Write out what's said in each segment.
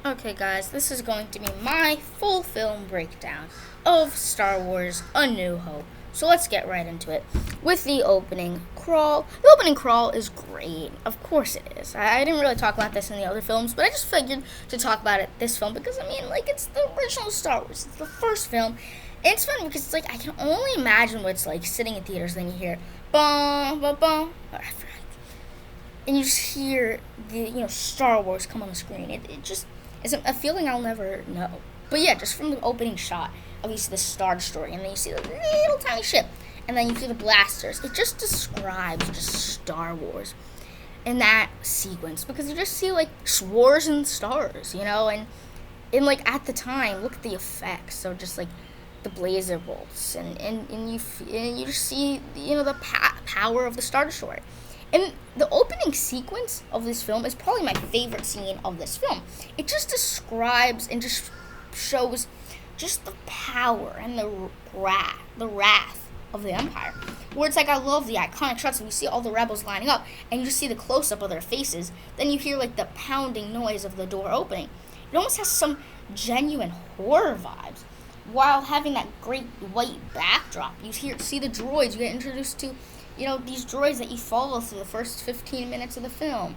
Okay, guys, this is going to be my full film breakdown of Star Wars A New Hope. So let's get right into it with the opening crawl. The opening crawl is great. Of course it is. I didn't really talk about this in the other films, but I just figured to talk about it this film because, it's the original Star Wars. It's the first film. And it's funny because I can only imagine what it's like sitting in theaters and then you hear, bum, bum, bum. And you just hear the Star Wars come on the screen. It just is a feeling I'll never know. But yeah, just from the opening shot of you see the Star Destroyer, and then you see the little tiny ship, and then you see the blasters. It just describes just Star Wars in that sequence because you just see wars and stars, and at the time, look at the effects. So just the blazer bolts, and you just see the power of the Star Destroyer. And the opening sequence of this film is probably my favorite scene of this film. It just describes and just shows just the power and the wrath of the Empire. Where it's I love the iconic shots and you see all the rebels lining up and you just see the close-up of their faces. Then you hear the pounding noise of the door opening. It almost has some genuine horror vibes while having that great white backdrop. You see the droids, you get introduced to these droids that you follow through the first 15 minutes of the film.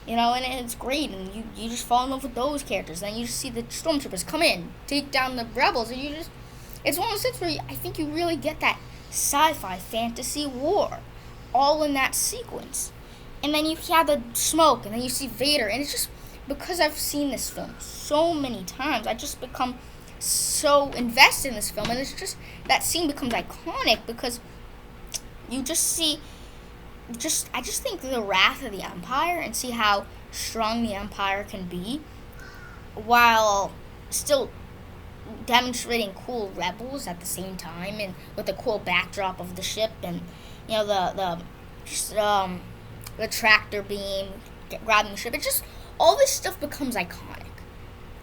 And it's great, and you just fall in love with those characters. Then you just see the stormtroopers come in, take down the rebels, and it's one of those things where I think you really get that sci-fi fantasy war all in that sequence. And then you have the smoke, and then you see Vader, and it's just, because I've seen this film so many times, I just become so invested in this film, and it's just, that scene becomes iconic because you just see, I just think the wrath of the Empire and see how strong the Empire can be while still demonstrating cool rebels at the same time, and with the cool backdrop of the ship, and the tractor beam grabbing the ship. It just, all this stuff becomes iconic.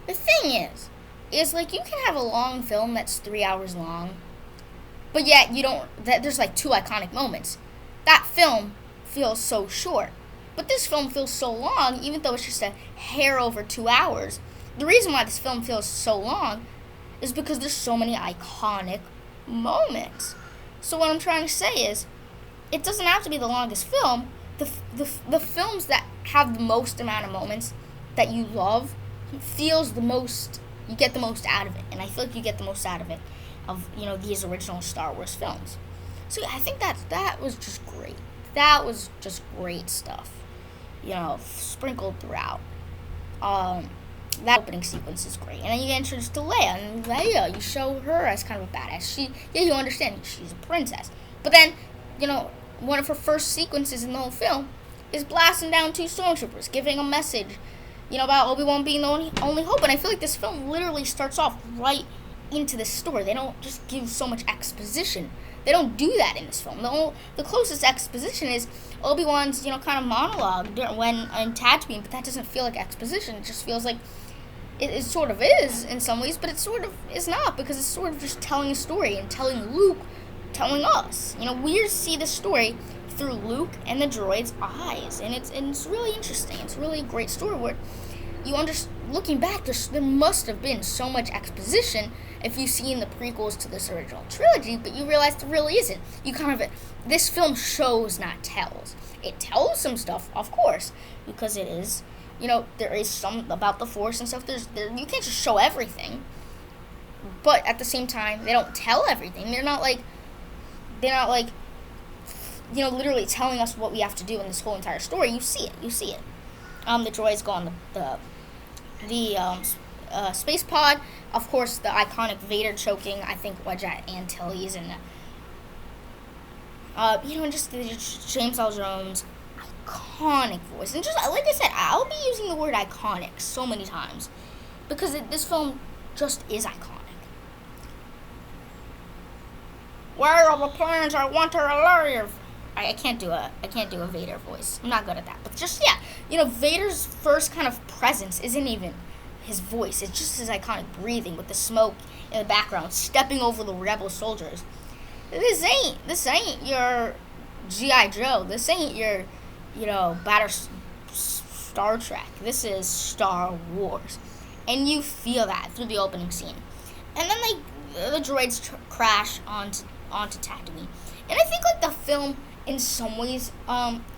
The thing is you can have a long film that's 3 hours long, but yet there's two iconic moments. That film feels so short. But this film feels so long, even though it's just a hair over 2 hours. The reason why this film feels so long is because there's so many iconic moments. So what I'm trying to say is, it doesn't have to be the longest film. The films that have the most amount of moments that you love feels the most, you get the most out of it. And I feel like you get the most out of it of these original Star Wars films. So I think that was just great. That was just great stuff, sprinkled throughout. That opening sequence is great, and then you get introduced to Leia, and Leia, you show her as kind of a badass. You understand she's a princess, but then one of her first sequences in the whole film is blasting down 2 stormtroopers, giving a message, about Obi-Wan being the only hope. And I feel like this film literally starts off right into the story. They don't just give so much exposition. They don't do that in this film. The closest exposition is Obi-Wan's, kind of monologue when in Tatooine, but that doesn't feel like exposition. It just feels like it sort of is in some ways, but it sort of is not, because it's sort of just telling a story and telling Luke, telling us. We see the story through Luke and the droid's eyes, and it's really interesting. It's really a great story where looking back, there must have been so much exposition if you've seen the prequels to this original trilogy, but you realize there really isn't. This film shows, not tells. It tells some stuff, of course, because it is, there is some about the Force and stuff. You can't just show everything, but at the same time, they don't tell everything. They're not literally telling us what we have to do in this whole entire story. You see it. The droids go on the space pod. Of course, the iconic Vader choking, I think, Wedge at Antilles, and just James Earl Jones' iconic voice. And just like I said, I'll be using the word iconic so many times because this film just is iconic. Where are the plans I want to leave? I can't do a Vader voice. I'm not good at that. But just, Vader's first kind of presence isn't even his voice. It's just his iconic breathing with the smoke in the background, stepping over the rebel soldiers. This ain't your G.I. Joe. This ain't your, Star Trek. This is Star Wars. and you feel that through the opening scene. And then the droids crash onto Tatooine, and I think like the film in some ways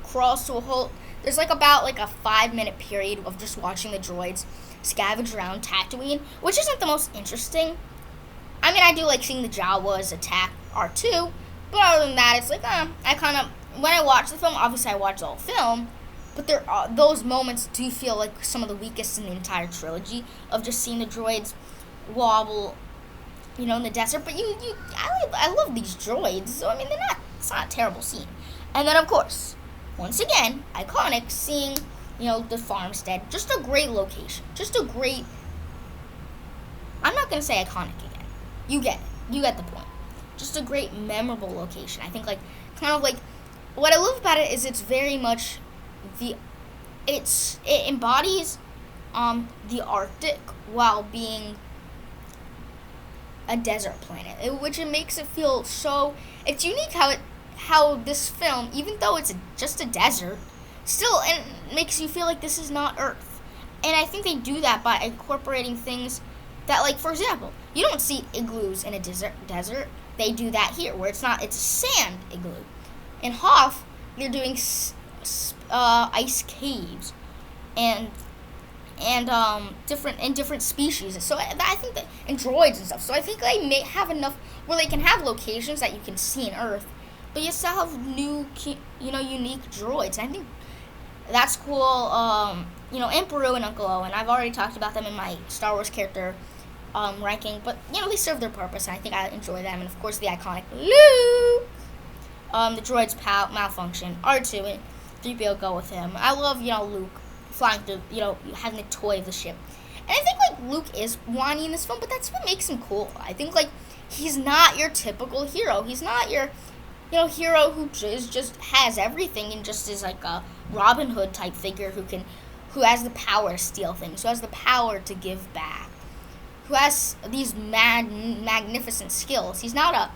crawls to a halt. There's like about like a 5-minute period of just watching the droids scavenge around Tatooine, which isn't the most interesting. I mean, I do like seeing the Jawas attack R2, but other than that, it's like, I kind of, when I watch the film, obviously I watch the whole film, but those moments do feel like some of the weakest in the entire trilogy of just seeing the droids wobble, in the desert. But I love these droids, so I mean, it's not a terrible scene. And then, of course, once again, iconic, seeing, the farmstead, just a great location, I'm not going to say iconic again. You get the point. Just a great, memorable location. I think, what I love about it is it's very much it embodies the Arctic while being a desert planet, which it makes it feel so. It's unique how this film, even though it's just a desert, still and makes you feel like this is not Earth. And I think they do that by incorporating things that, like, for example, you don't see igloos in a desert. They do that here, where it's a sand igloo. In Hoth, they're doing ice caves and different species. So I think that, and droids and stuff. So I think they may have enough where they can have locations that you can see in Earth, but you still have new, unique droids. I think that's cool. Aunt Beru and Uncle Owen, I've already talked about them in my Star Wars character ranking, but they serve their purpose, and I think I enjoy them. And of course, the iconic Luke. The droids malfunction. R2 and 3PO go with him. I love Luke flying through, having the toy of the ship. And I think like Luke is whiny in this film, but that's what makes him cool. I think like he's not your typical hero. He's not your hero who just has everything and just is like a Robin Hood type figure who has the power to steal things, who has the power to give back, who has these magnificent skills. He's not a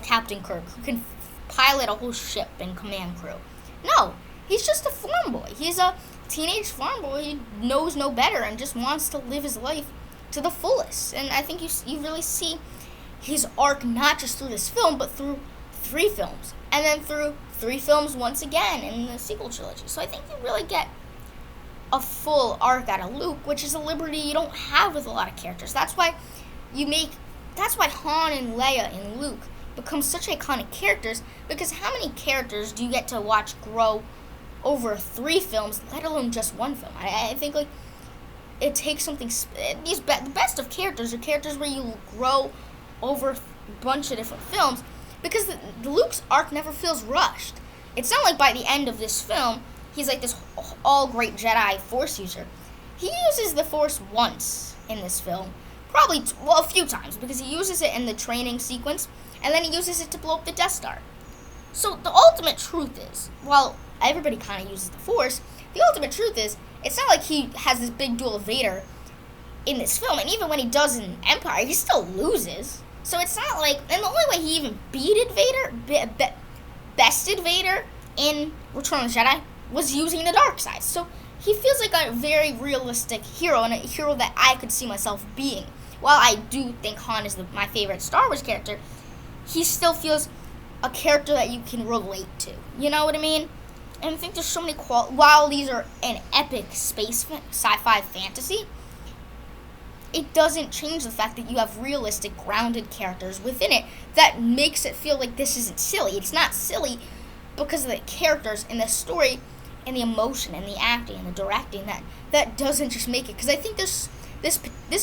Captain Kirk who can pilot a whole ship and command crew. No, he's just a farm boy. He's a teenage farm boy. He knows no better and just wants to live his life to the fullest. And I think you really see his arc not just through this film, but through 3 films. And then through 3 films once again in the sequel trilogy. So I think you really get a full arc out of Luke, which is a liberty you don't have with a lot of characters. That's why Han and Leia and Luke become such iconic characters, because how many characters do you get to watch grow over 3 films, let alone just 1 film? I think like it takes something. The best of characters are characters where you grow over a bunch of different films, because the Luke's arc never feels rushed. It's not like by the end of this film he's like this all great Jedi Force user. He uses the Force once in this film, probably a few times, because he uses it in the training sequence, and then he uses it to blow up the Death Star. So the ultimate truth is, while everybody kind of uses the Force, the ultimate truth is, it's not like he has this big duel with Vader in this film, and even when he does in Empire, he still loses. So it's not like, and the only way he even bested Vader in Return of the Jedi was using the dark side. So he feels like a very realistic hero, and a hero that I could see myself being. While I do think Han is my favorite Star Wars character, he still feels a character that you can relate to. You know what I mean? And I think there's so many while these are an epic space sci-fi fantasy, it doesn't change the fact that you have realistic, grounded characters within it that makes it feel like this isn't silly. It's not silly because of the characters and the story and the emotion and the acting and the directing that doesn't just make it. Because I think this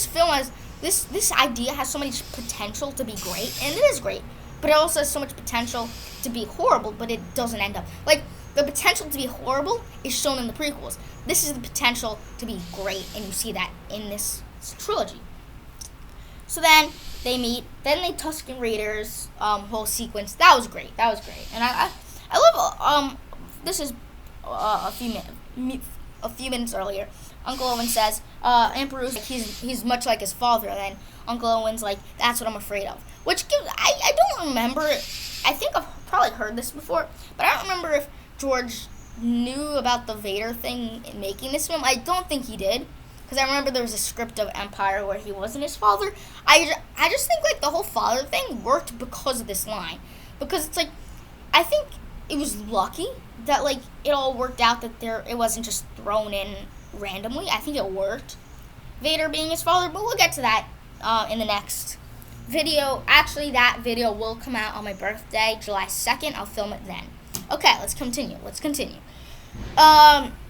film has this idea has so much potential to be great, and it is great, but it also has so much potential to be horrible, but it doesn't end up like. The potential to be horrible is shown in the prequels. This is the potential to be great, and you see that in this trilogy. So then they meet. Then the Tusken Raiders whole sequence. That was great. And I love. This is a few minutes earlier. Uncle Owen says, Aunt Beru's like he's much like his father. And then Uncle Owen's like, that's what I'm afraid of. Which I don't remember. I think I've probably heard this before, but I don't remember if George knew about the Vader thing in making this film. I don't think he did, because I remember there was a script of Empire where he wasn't his father. I just think like the whole father thing worked because of this line, because it's like I think it was lucky that like it all worked out, that it wasn't just thrown in randomly. I think it worked, Vader being his father, but we'll get to that in the next video. Actually, that video will come out on my birthday, July 2nd. I'll film it then. Okay, let's continue.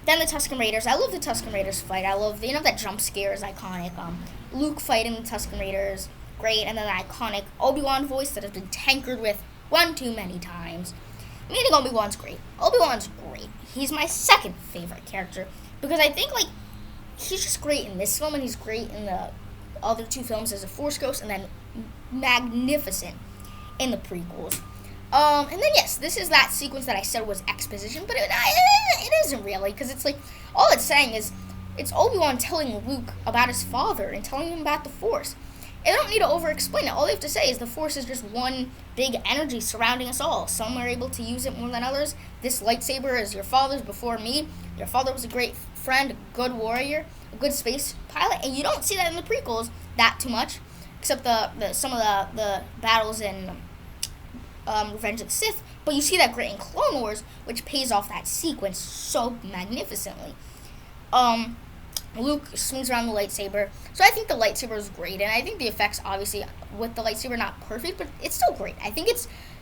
Then the Tusken Raiders. I love the Tusken Raiders fight. I love that jump scare is iconic. Luke fighting the Tusken Raiders, great, and then the iconic Obi-Wan voice that has been tinkered with one too many times. Meaning Obi-Wan's great. Obi-Wan's great. He's my second favorite character because I think like he's just great in this film, and he's great in the other two films as a Force Ghost, and then magnificent in the prequels. And then yes, this is that sequence that I said was exposition, but it isn't really, because it's like all it's saying is it's Obi-Wan telling Luke about his father and telling him about the Force. They don't need to over-explain it. All they have to say is the Force is just one big energy surrounding us all. Some are able to use it more than others. This lightsaber is your father's before me. Your father was a great friend, a good warrior, a good space pilot, and you don't see that in the prequels that too much, except some of the battles in Revenge of the Sith, but you see that great in Clone Wars, which pays off that sequence so magnificently. Luke swings around the lightsaber, so I think the lightsaber is great, and I think the effects, obviously, with the lightsaber, not perfect, but it's still great. I think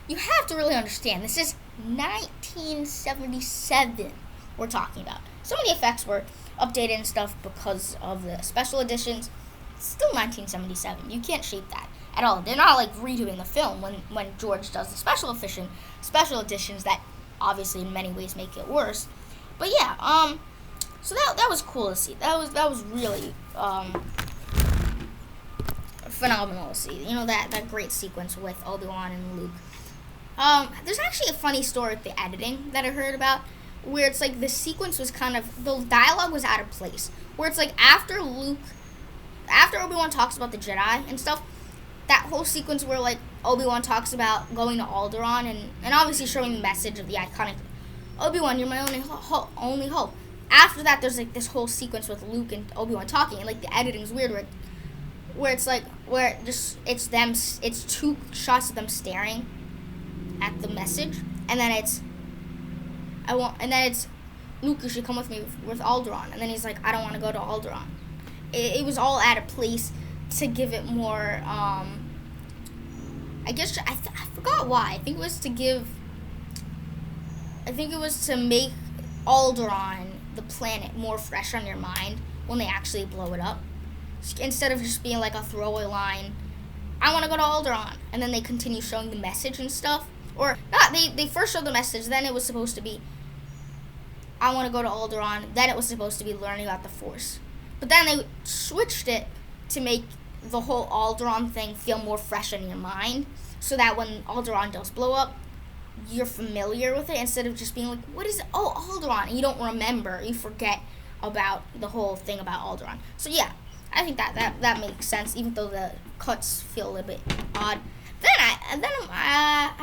you have to really understand, this is 1977 we're talking about. Some of the effects were updated and stuff because of the special editions. It's still 1977. You can't shape that at all. They're not like redoing the film when George does the special editions that obviously in many ways make it worse. But yeah, so that was cool to see. That was really phenomenal to see. That great sequence with Obi-Wan and Luke. There's actually a funny story with the editing that I heard about, where it's like the sequence was kind of, the dialogue was out of place, where it's like after Obi-Wan talks about the Jedi and stuff, that whole sequence where like Obi-Wan talks about going to Alderaan and obviously showing the message of the iconic Obi-Wan, you're my only hope. After that, there's like this whole sequence with Luke and Obi-Wan talking, and like the editing's weird, where it's like it's two shots of them staring at the message, and then it's Luke, you should come with me with Alderaan, and then he's like, I don't want to go to Alderaan. It was all out of place to give it more, I guess, I forgot why. I think it was to make Alderaan, the planet, more fresh on your mind when they actually blow it up. Instead of just being like a throwaway line, I want to go to Alderaan, and then they continue showing the message and stuff. Or, not, they first showed the message, then it was supposed to be, I want to go to Alderaan, then it was supposed to be learning about the Force. But then they switched it to make the whole Alderaan thing feel more fresh in your mind, so that when Alderaan does blow up, you're familiar with it, instead of just being like, what is it? Oh, Alderaan, and you don't remember, you forget about the whole thing about Alderaan. So yeah, I think that makes sense, even though the cuts feel a little bit odd. Then I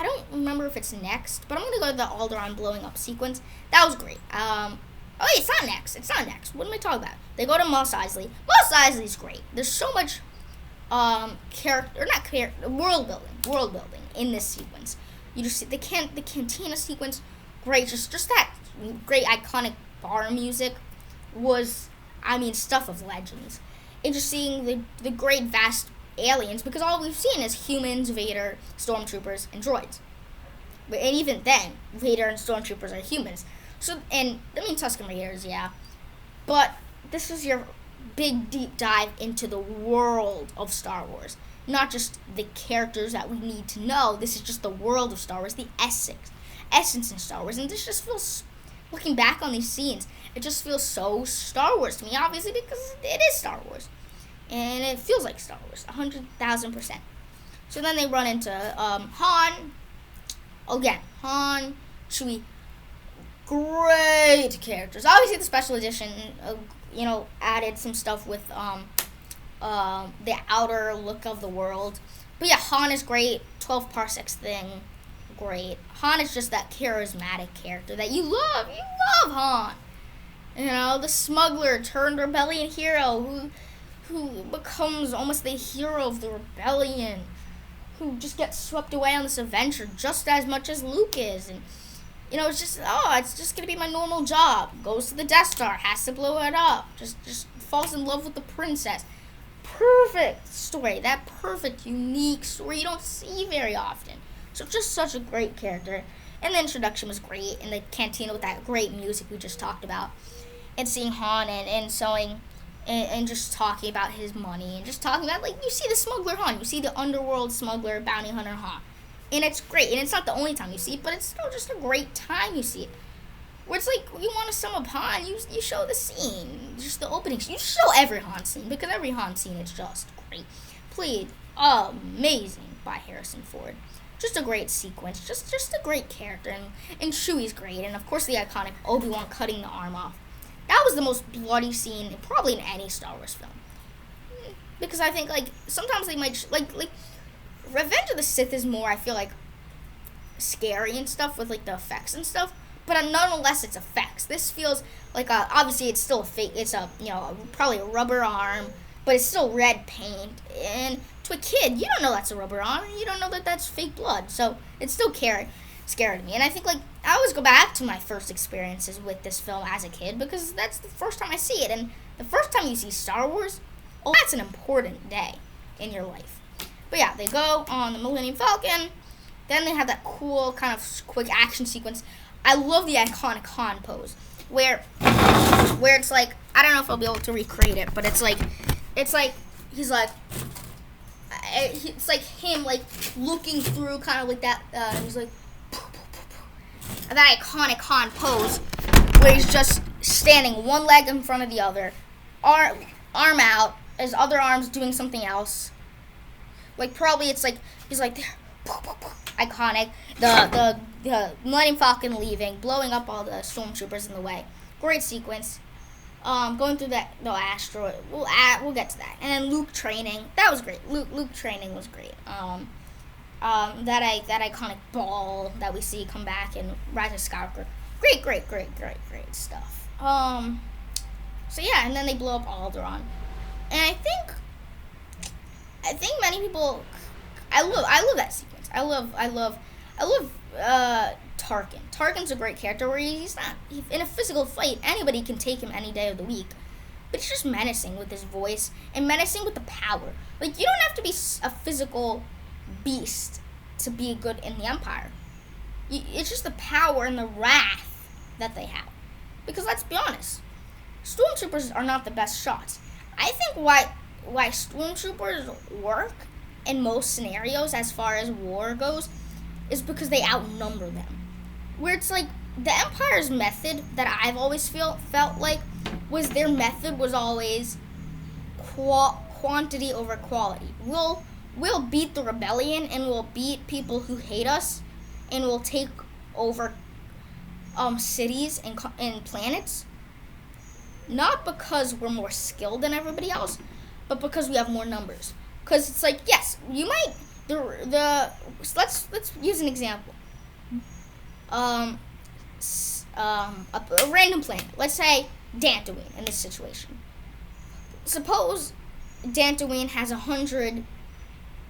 don't remember if it's next, but I'm gonna go to the Alderaan blowing up sequence. That was great. Oh wait, it's not next. What am I talking about? They go to Mos Eisley. Mos Eisley's great. There's so much world building in this sequence. You just see the cantina sequence, great. Just that great iconic bar music was, stuff of legends. And just seeing the great vast aliens, because all we've seen is humans, Vader, stormtroopers, and droids. And even then, Vader and stormtroopers are humans. So, Tusken Raiders, yeah. But this is your big deep dive into the world of Star Wars. Not just the characters that we need to know. This is just the world of Star Wars, the essence in Star Wars. And this just feels, looking back on these scenes, it just feels so Star Wars to me, obviously, because it is Star Wars. And it feels like Star Wars, 100,000%. So then they run into Han. Again, Han, Chewie, great characters. Obviously, the special edition, added some stuff with the outer look of the world. But yeah, Han is great. 12 parsecs thing, great. Han is just that charismatic character that you love. You love Han. The smuggler turned rebellion hero who becomes almost the hero of the rebellion, who just gets swept away on this adventure just as much as Luke is. And it's just gonna be my normal job. Goes to the Death Star, has to blow it up. Just falls in love with the princess. Perfect story. That perfect, unique story you don't see very often. So just such a great character. And the introduction was great, and the cantina with that great music we just talked about. And seeing Han and sewing and just talking about his money and just talking about, like, you see the smuggler Han, you see the underworld smuggler bounty hunter Han. And it's great. And it's not the only time you see it, but it's still just a great time you see it. Where it's like, you want to sum up Han, you show the scene, just the opening scene. You show every Han scene, because every Han scene is just great. Played amazing by Harrison Ford. Just a great sequence, just a great character, and Chewie's great, and of course the iconic Obi-Wan cutting the arm off. That was the most bloody scene probably in any Star Wars film. Because I think, like, sometimes they might, like Revenge of the Sith is more, I feel like, scary and stuff with, like, the effects and stuff. But nonetheless, it's effects. This feels like, obviously it's still a fake, it's probably a rubber arm, but it's still red paint. And to a kid, you don't know that's a rubber arm, and you don't know that that's fake blood. So it's still scary to me. And I think, like, I always go back to my first experiences with this film as a kid, because that's the first time I see it. And the first time you see Star Wars, that's an important day in your life. But yeah, they go on the Millennium Falcon. Then they have that cool kind of quick action sequence. I love the iconic Han pose, where it's like, I don't know if I'll be able to recreate it, but it's like he's like, it's like him like looking through kind of like that. He's like that iconic Han pose, where he's just standing one leg in front of the other, arm out, his other arm's doing something else. Like, probably it's like he's like there, iconic. The Millennium Falcon leaving, blowing up all the stormtroopers in the way. Great sequence. Going through the asteroid. We'll get to that. And then Luke training. That was great. Luke training was great. That iconic ball that we see come back in Rise of Skywalker. Great stuff. So yeah, and then they blow up Alderaan. And I think many people, I love that sequence. I love Tarkin. Tarkin's a great character where he's not, in a physical fight, anybody can take him any day of the week. But he's just menacing with his voice and menacing with the power. Like, you don't have to be a physical beast to be good in the Empire. It's just the power and the wrath that they have. Because let's be honest, stormtroopers are not the best shots. I think why stormtroopers work in most scenarios as far as war goes is because they outnumber them. Where it's like, the Empire's method that I've always felt like was their method was always quantity over quality. We'll beat the rebellion, and we'll beat people who hate us, and we'll take over cities and planets, not because we're more skilled than everybody else, but because we have more numbers. Because it's like, yes, you might let's use an example. A random planet. Let's say Dantooine in this situation. Suppose Dantooine has 100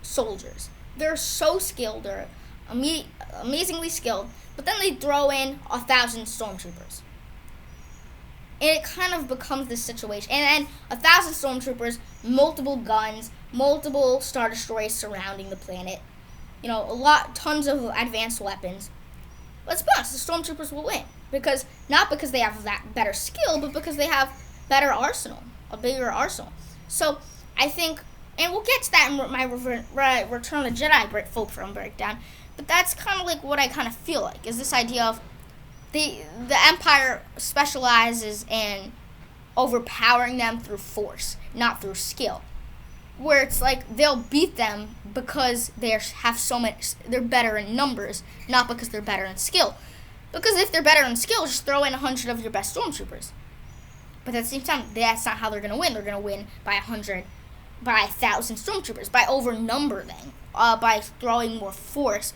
soldiers. They're so skilled, they're amazingly skilled, but then they throw in 1,000 stormtroopers. And it kind of becomes this situation. And then 1,000 stormtroopers, multiple guns, multiple Star Destroyers surrounding the planet. Tons of advanced weapons. Let's be honest, the stormtroopers will win. Not because they have that better skill, but because they have better arsenal, a bigger arsenal. So I think, and we'll get to that in my Return of the Jedi full film breakdown, but that's kind of like what I kind of feel like, is this idea of the Empire specializes in overpowering them through force, not through skill. Where it's like they'll beat them because they're better in numbers, not because they're better in skill. Because if they're better in skill, just throw in 100 of your best stormtroopers. But at the same time, that's not how they're going to win. They're going to win by 1,000 stormtroopers, by overnumbering, by throwing more force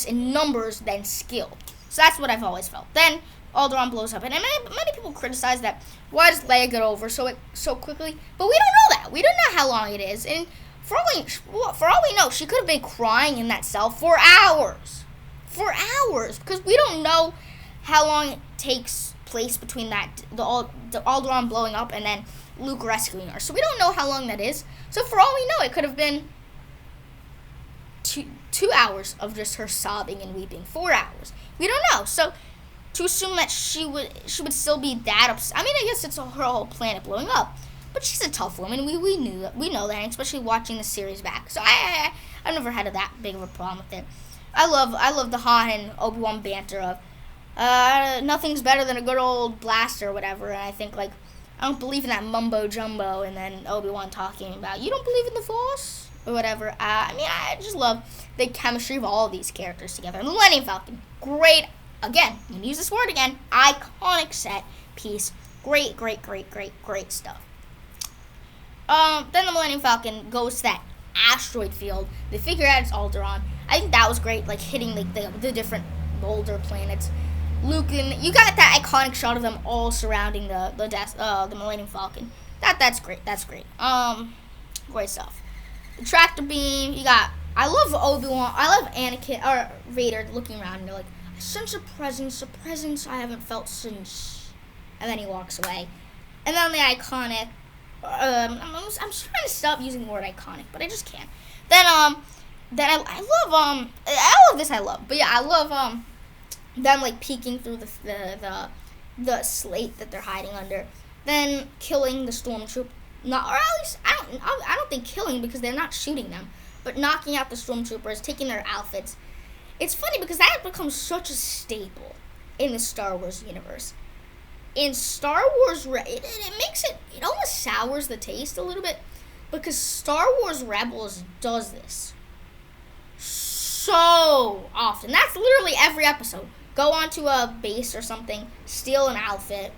in numbers than skill. So that's what I've always felt. Then Alderaan blows up, and many people criticize that. Why does Leia get over so quickly? But we don't know that. We don't know how long it is, and for all we know, she could have been crying in that cell for hours, because we don't know how long it takes place between the Alderaan blowing up and then Luke rescuing her. So we don't know how long that is. So for all we know, it could have been 2 hours of just her sobbing and weeping. 4 hours. We don't know. So to assume that she would still be that upset. I mean, I guess it's her whole planet blowing up. But she's a tough woman. We know that, especially watching the series back. So I've never had that big of a problem with it. I love the Han and Obi-Wan banter of nothing's better than a good old blaster or whatever. And I think, like, I don't believe in that mumbo jumbo. And then Obi-Wan talking about, you don't believe in the Force or whatever. I mean, I just love the chemistry of all of these characters together. Millennium Falcon, great. Again, I'm gonna use this word again. Iconic set piece. Great stuff. Then the Millennium Falcon goes to that asteroid field. They figure out it's Alderaan. I think that was great, like hitting the different boulder planets. Luke and you got that iconic shot of them all surrounding the Millennium Falcon. That's great. Great stuff. The tractor beam. You got. I love Obi-Wan. I love Anakin or Vader looking around and they're like, I sense a presence I haven't felt since. And then he walks away. And then the iconic. I'm trying to stop using the word iconic, but I just can't. Then I love all of this I love, but yeah, I love them like peeking through the slate that they're hiding under, then killing the stormtrooper. Not, or at least I don't think killing because they're not shooting them, but knocking out the stormtroopers, taking their outfits. It's funny because that has become such a staple in the Star Wars universe. In Star Wars, it almost sours the taste a little bit because Star Wars Rebels does this so often. That's literally every episode. Go onto a base or something, steal an outfit,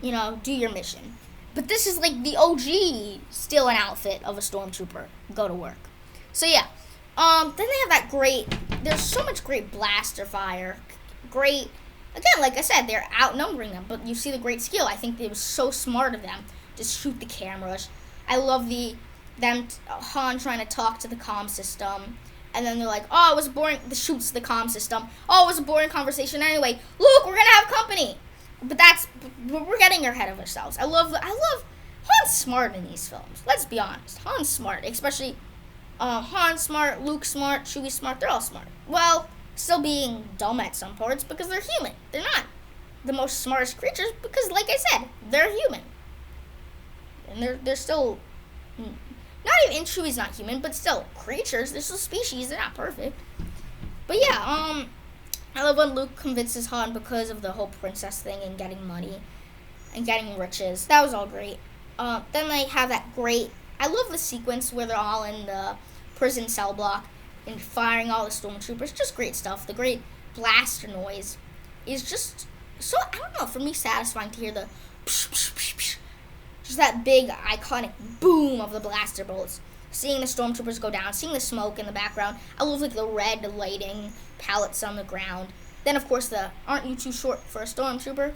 do your mission. But this is like the OG steal an outfit of a stormtrooper, go to work. So yeah, then they have that there's so much great blaster fire, great. Again, like I said, they're outnumbering them, but you see the great skill. I think it was so smart of them to shoot the cameras. I love Han trying to talk to the comm system, and then they're like, "Oh, it was boring." The shoots the comm system. "Oh, it was a boring conversation anyway." Luke, we're gonna have company, but we're getting ahead of ourselves. I love Han's smart in these films. Let's be honest, Han's smart, especially Han's smart, Luke's smart, Chewie's smart. They're all smart. Well. Still being dumb at some parts because they're human. They're not the most smartest creatures because, like I said, they're human. And they're still not even Chewie's not human, but still creatures. They're still species. They're not perfect. But yeah, I love when Luke convinces Han because of the whole princess thing and getting money and getting riches. That was all great. Then they have that great. I love the sequence where they're all in the prison cell block. And firing all the stormtroopers, just great stuff. The great blaster noise is just so, I don't know, for me satisfying to hear the psh, psh, psh, psh, just that big iconic boom of the blaster bolts. Seeing the stormtroopers go down, seeing the smoke in the background. I love like the red lighting pallets on the ground. Then of course aren't you too short for a stormtrooper?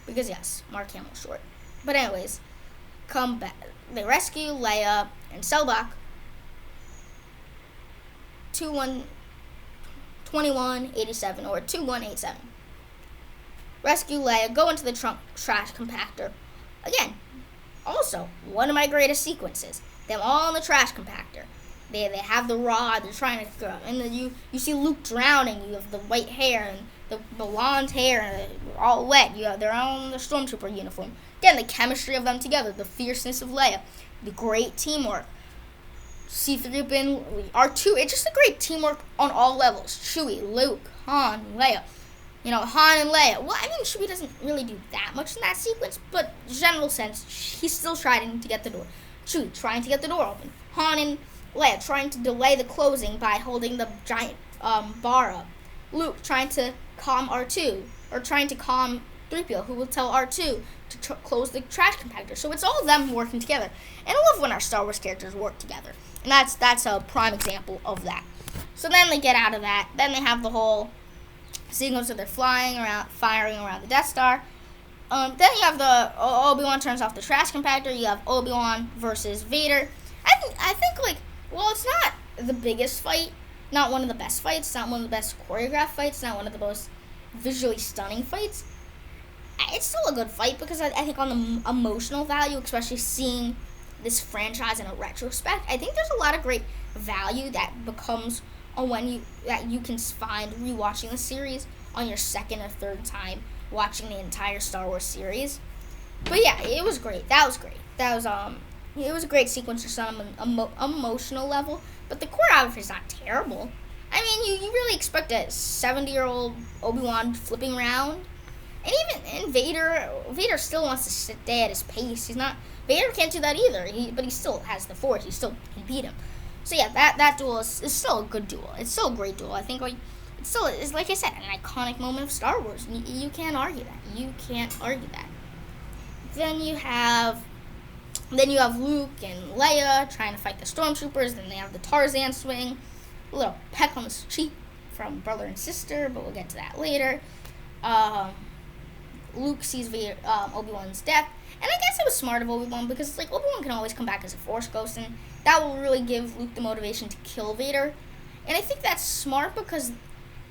Because yes, Mark Hamill's short. But anyways, come back. They rescue Leia and Selbach. 2187 or 2187. Rescue Leia, go into the trash compactor. Again, also one of my greatest sequences. Them all in the trash compactor. They have the rod. They're trying to go, and then you see Luke drowning. You have the white hair and the blonde hair, and all wet. They're all in the stormtrooper uniform. Again, the chemistry of them together, the fierceness of Leia, the great teamwork. C-3PO and R2, it's just a great teamwork on all levels. Chewie, Luke, Han, Leia. Han and Leia. Well, I mean, Chewie doesn't really do that much in that sequence, but general sense, he's still trying to get the door. Chewie trying to get the door open. Han and Leia trying to delay the closing by holding the giant bar up. Luke trying to calm R2, or trying to calm 3PO, who will tell R2 to close the trash compactor. So it's all of them working together. And I love when our Star Wars characters work together. And that's a prime example of that. So then they get out of that. Then they have the whole Seeing so they're flying around, firing around the Death Star. Then you have the Obi-Wan turns off the trash compactor. You have Obi-Wan versus Vader. I think like, well, it's not the biggest fight, not one of the best fights, not one of the best choreographed fights, not one of the most visually stunning fights. It's still a good fight because I think on the emotional value, especially seeing this franchise in a retrospect, I think there's a lot of great value that becomes that you can find rewatching the series on your second or third time watching the entire Star Wars series. But yeah, it was great. That was great. It was a great sequence just on an emotional level. But the choreography is not terrible. I mean, you really expect a 70-year-old Obi-Wan flipping around. And Vader still wants to stay at his pace. Vader can't do that either. But he still has the Force. He still can beat him. So yeah, that duel is still a good duel. It's still a great duel. I think it's like I said, an iconic moment of Star Wars. You can't argue that. You can't argue that. Then you have Luke and Leia trying to fight the stormtroopers. Then they have the Tarzan swing, a little peck on the cheek from brother and sister, but we'll get to that later. Luke sees Obi-Wan's death, and I guess it was smart of Obi-Wan because it's like Obi-Wan can always come back as a Force ghost, and that will really give Luke the motivation to kill Vader. And I think that's smart because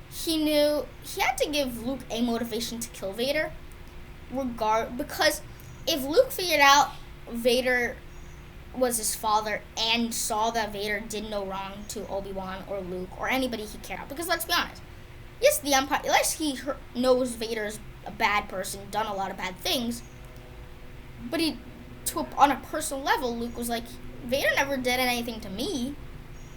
he knew he had to give Luke a motivation to kill Vader, because if Luke figured out Vader was his father and saw that Vader did no wrong to Obi-Wan or Luke or anybody he cared about, because let's be honest, yes, the Empire, unless he knows Vader's a bad person, done a lot of bad things, but on a personal level, Luke was like, Vader never did anything to me.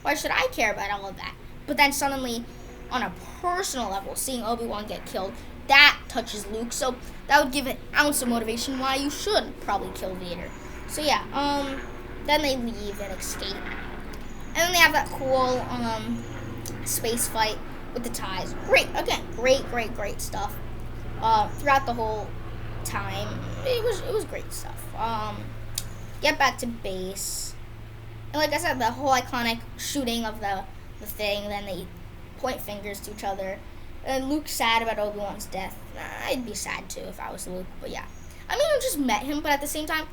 Why should I care about all of that? But then suddenly, on a personal level, seeing Obi-Wan get killed, that touches Luke. So that would give an ounce of motivation why you should probably kill Vader. So yeah, then they leave and escape. And then they have that cool space fight with the ties. Great, again, great stuff. Throughout the whole time, it was great stuff. Get back to base. And like I said, the whole iconic shooting of the thing, then they point fingers to each other. And Luke's sad about Obi-Wan's death. I'd be sad too if I was Luke, but yeah. I mean, I just met him, but at the same time,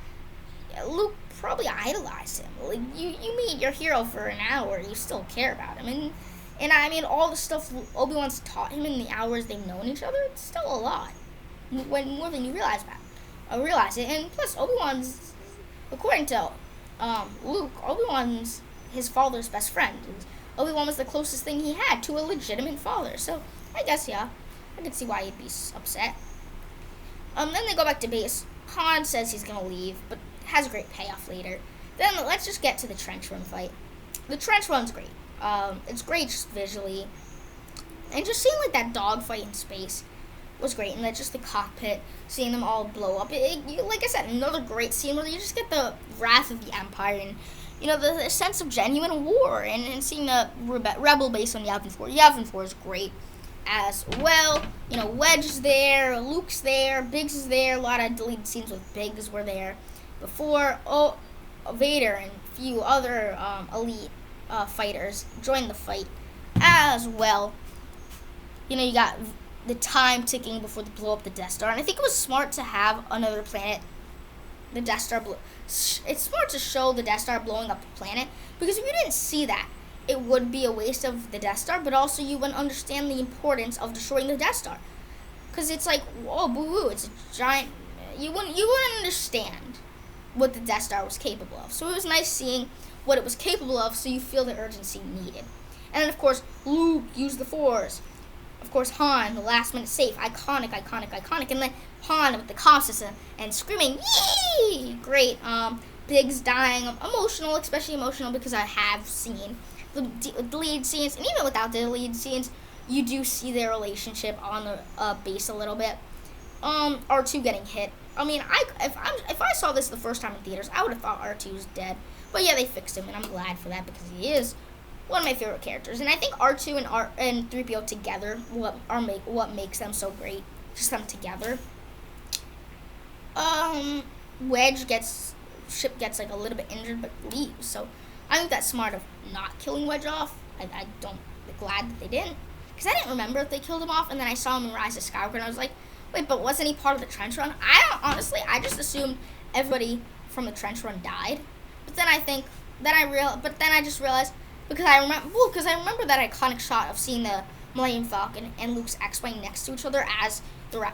Luke probably idolized him. Like, you meet your hero for an hour, you still care about him. And I mean, all the stuff Obi-Wan's taught him in the hours they've known each other, it's still a lot. More than you realize it. And plus, Obi-Wan's, according to Luke, Obi-Wan's his father's best friend. Obi-Wan was the closest thing he had to a legitimate father. So, I guess, yeah, I could see why he'd be upset. Then they go back to base. Han says he's going to leave, but has a great payoff later. Then let's just get to the trench run fight. The trench run's great. It's great just visually. And just seeing like that dogfight in space was great. And then just the cockpit, seeing them all blow up. Like I said, another great scene where you just get the wrath of the Empire and, the sense of genuine war. And seeing the rebel base on Yavin 4. Yavin 4 is great as well. Wedge is there, Luke's there, Biggs is there. A lot of deleted scenes with Biggs were there before. Vader and a few other elite fighters joined the fight as well. You got the time ticking before they blow up the Death Star, and I think it was smart to have another planet, the Death Star. It's smart to show the Death Star blowing up the planet, because if you didn't see that, it would be a waste of the Death Star, but also you wouldn't understand the importance of destroying the Death Star, because it's like, whoa, boo-hoo, it's a giant. You wouldn't understand what the Death Star was capable of. So it was nice seeing what it was capable of, so you feel the urgency needed. And then, of course, Luke used the Force. Of course, Han, the last minute save, iconic. And then Han with the comm system and screaming, yee! Great. Biggs dying, emotional, especially emotional because I have seen the lead scenes, and even without the lead scenes, you do see their relationship on the base a little bit. R2 getting hit. I mean, if I saw this the first time in theaters, I would have thought R2 was dead. But yeah, they fixed him, and I'm glad for that because he is one of my favorite characters. And I think R2 and 3PO together, what makes them so great, just them together. Ship gets like a little bit injured, but leaves. So I think that's smart of not killing Wedge off. I'm glad that they didn't. because I didn't remember if they killed him off, and then I saw him in Rise of Skywalker, and I was like, wait, but wasn't he part of the trench run? I just assumed everybody from the trench run died. But then I just realized, because I remember that iconic shot of seeing the Millennium Falcon and Luke's X-Wing next to each other as the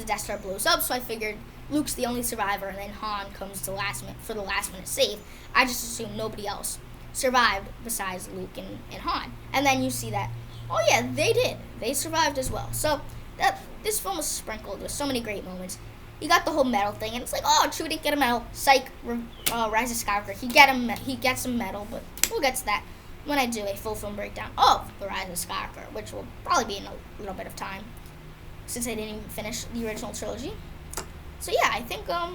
Death Star blows up. So I figured Luke's the only survivor, and then Han comes to for the last minute save. I just assumed nobody else survived besides Luke and Han. And then you see that, oh yeah, they did. They survived as well. So this film was sprinkled with so many great moments. You got the whole medal thing, and it's like, oh, Chewie didn't get a medal. Psych, Rise of Skywalker. He gets a medal, but we'll get to that when I do a full film breakdown of the Rise of Skywalker, which will probably be in a little bit of time, since I didn't even finish the original trilogy. So yeah, I think a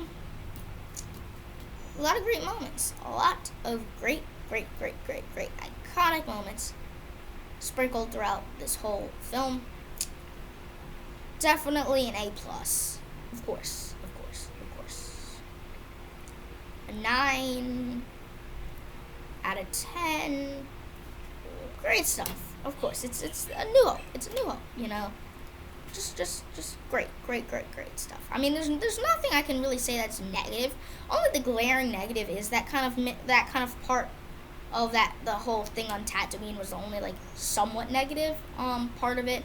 lot of great moments, a lot of great iconic moments sprinkled throughout this whole film. Definitely an A+. Of course. A 9 out of 10. Great stuff. Of course, it's a New Hope. It's a New Hope, you know. Just great stuff. I mean, there's nothing I can really say that's negative. Only the glaring negative is that kind of part of the whole thing on Tatooine was the only like somewhat negative part of it.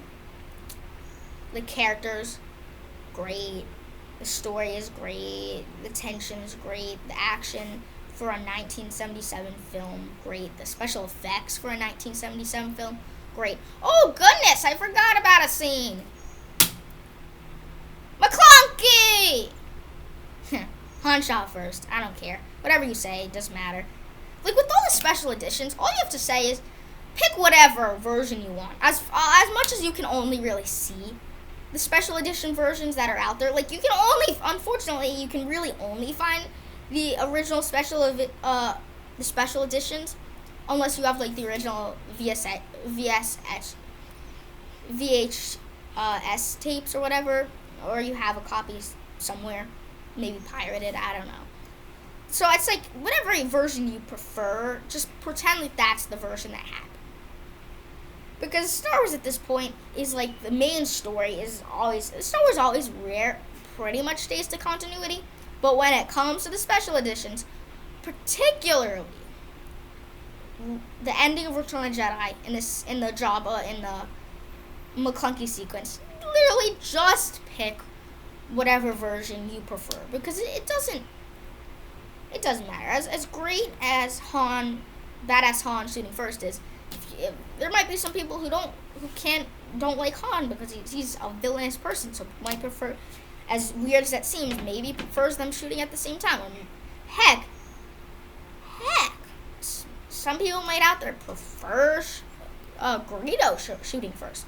The characters, great. The story is great. The tension is great. The action for a 1977 film, great. The special effects for a 1977 film, great. Oh goodness, I forgot about a scene. McClunky! Han shot first. I don't care. Whatever you say, it doesn't matter. Like with all the special editions, all you have to say is pick whatever version you want. As much as you can only really see the special edition versions that are out there, like unfortunately, you can really only find the original special editions, unless you have like the original VHS tapes or whatever, or you have a copy somewhere, maybe pirated, I don't know. So it's like, whatever version you prefer, just pretend like that's the version that happened. Because Star Wars at this point is like, the main story is always, Star Wars always pretty much stays to continuity. But when it comes to the special editions, particularly the ending of Return of the Jedi in the Jabba, in the McClunky sequence, literally just pick whatever version you prefer, because it doesn't matter. As great as badass Han shooting first is, there might be some people who don't like Han because he's a villainous person, so might prefer, as weird as that seems, maybe prefers them shooting at the same time. I mean, heck, some people might out there prefer Greedo shooting first.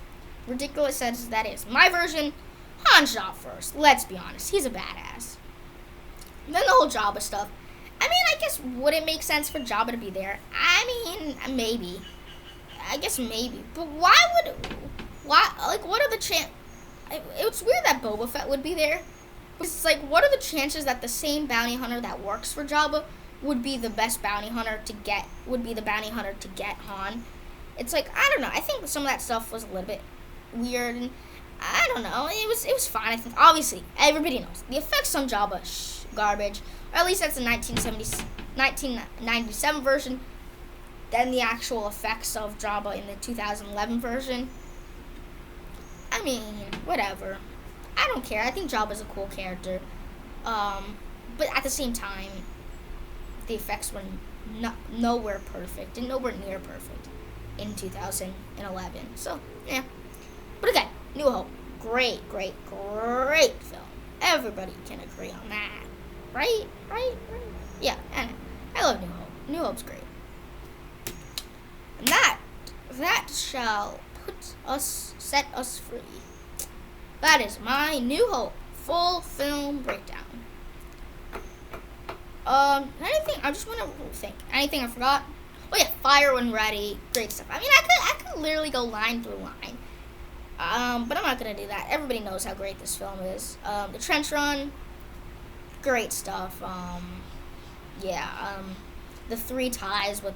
Ridiculous as that is. My version, Han shot first. Let's be honest, he's a badass. And then the whole Jabba stuff. I mean, I guess, would it make sense for Jabba to be there? I mean, maybe. I guess maybe. But what are the chances? It's weird that Boba Fett would be there. It's like, what are the chances that the same bounty hunter that works for Jabba would be the best bounty hunter to get Han? It's like, I don't know. I think some of that stuff was a little bit weird, and I don't know. It was fine. I think, obviously, everybody knows the effects on Jabba, garbage. Or at least that's the 1997 version. Then the actual effects of Jabba in the 2011 version. I mean, whatever. I don't care. I think Jabba's a cool character. But at the same time, the effects were nowhere perfect and nowhere near perfect in 2011. So, yeah. But again, New Hope. Great film. Everybody can agree on that. Right? Yeah, and I love New Hope. New Hope's great. And that shall set us free. That is my New Hope full film breakdown. Anything? I just want to think. Anything I forgot? Oh yeah, fire when ready. Great stuff. I mean, I could literally go line through line. But I'm not gonna do that. Everybody knows how great this film is. The trench run, great stuff. The 3 ties with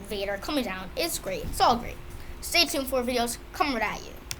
Vader coming down, it's great. It's all great. Stay tuned for videos coming right at you.